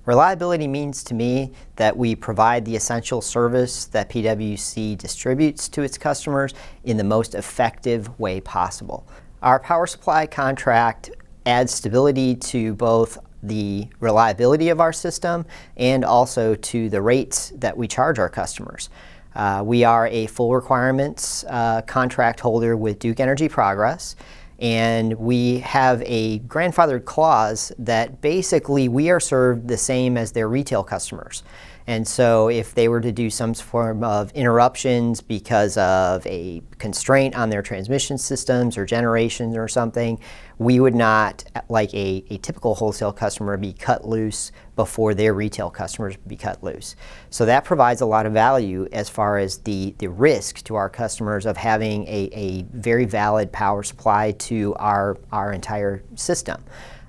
Reliability means to me that we provide the essential service that PWC distributes to its customers in the most effective way possible. Our power supply contract adds stability to both the reliability of our system and also to the rates that we charge our customers. We are a full requirements contract holder with Duke Energy Progress, and we have a grandfathered clause that basically we are served the same as their retail customers. And so if they were to do some form of interruptions because of a constraint on their transmission systems or generations or something, we would not, like a typical wholesale customer, be cut loose before their retail customers be cut loose. So that provides a lot of value as far as the risk to our customers of having a very valid power supply to our entire system.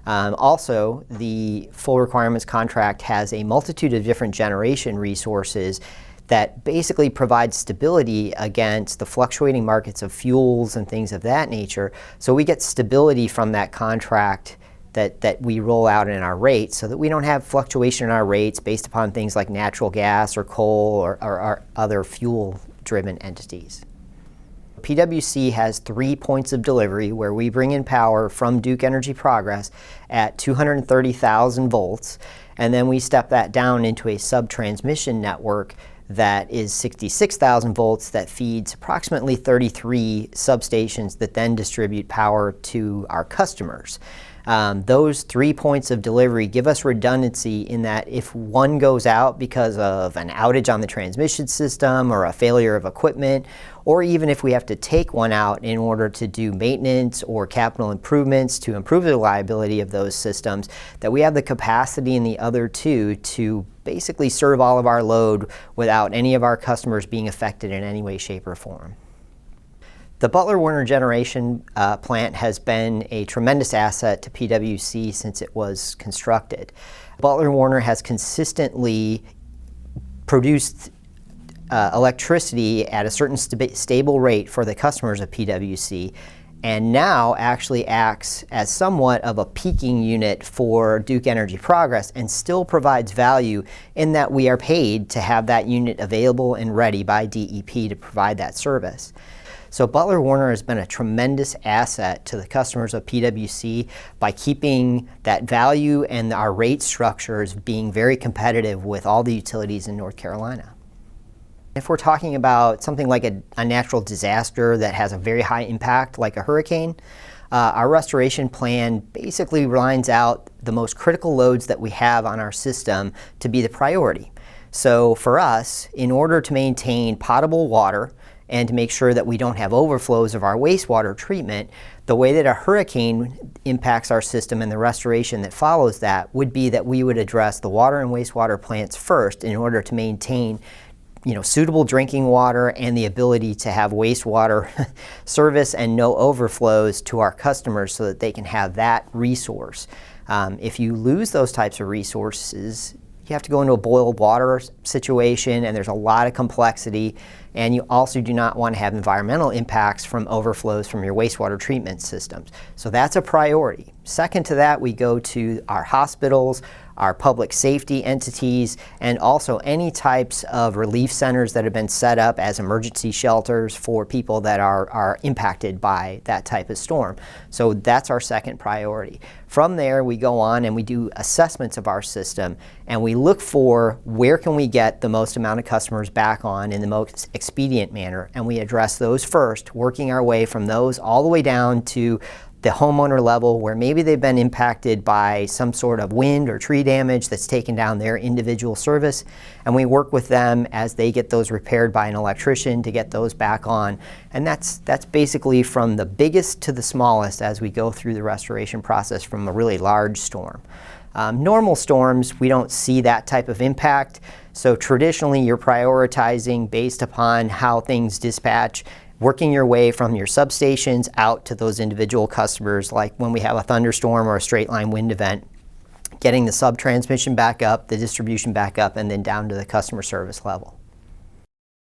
Also, the full requirements contract has a multitude of different generation resources that basically provide stability against the fluctuating markets of fuels and things of that nature. So we get stability from that contract that we roll out in our rates so that we don't have fluctuation in our rates based upon things like natural gas or coal or other fuel-driven entities. PWC has 3 points of delivery where we bring in power from Duke Energy Progress at 230,000 volts, and then we step that down into a sub-transmission network that is 66,000 volts that feeds approximately 33 substations that then distribute power to our customers. Those 3 points of delivery give us redundancy in that if one goes out because of an outage on the transmission system or a failure of equipment, or even if we have to take one out in order to do maintenance or capital improvements to improve the reliability of those systems, that we have the capacity in the other two to basically serve all of our load without any of our customers being affected in any way, shape, or form. The Butler-Warner generation plant has been a tremendous asset to PWC since it was constructed. Butler-Warner has consistently produced electricity at a certain stable rate for the customers of PWC, and now actually acts as somewhat of a peaking unit for Duke Energy Progress and still provides value in that we are paid to have that unit available and ready by DEP to provide that service. So Butler-Warner has been a tremendous asset to the customers of PWC by keeping that value and our rate structures being very competitive with all the utilities in North Carolina. If we're talking about something like a natural disaster that has a very high impact, like a hurricane, our restoration plan basically lines out the most critical loads that we have on our system to be the priority. So for us, in order to maintain potable water and to make sure that we don't have overflows of our wastewater treatment, the way that a hurricane impacts our system and the restoration that follows that would be that we would address the water and wastewater plants first in order to maintain suitable drinking water and the ability to have wastewater service and no overflows to our customers so that they can have that resource. If you lose those types of resources, you have to go into a boiled water situation, and there's a lot of complexity, and you also do not want to have environmental impacts from overflows from your wastewater treatment systems. So that's a priority. Second to that, we go to our hospitals, our public safety entities, and also any types of relief centers that have been set up as emergency shelters for people that are impacted by that type of storm. So that's our second priority. From there, we go on and we do assessments of our system, and we look for where can we get the most amount of customers back on in the most expedient manner, and we address those first, working our way from those all the way down to the homeowner level where maybe they've been impacted by some sort of wind or tree damage that's taken down their individual service, and we work with them as they get those repaired by an electrician to get those back on. And that's basically from the biggest to the smallest as we go through the restoration process from a really large storm. Normal storms, we don't see that type of impact, so traditionally you're prioritizing based upon how things dispatch, working your way from your substations out to those individual customers, like when we have a thunderstorm or a straight line wind event, getting the sub-transmission back up, the distribution back up, and then down to the customer service level.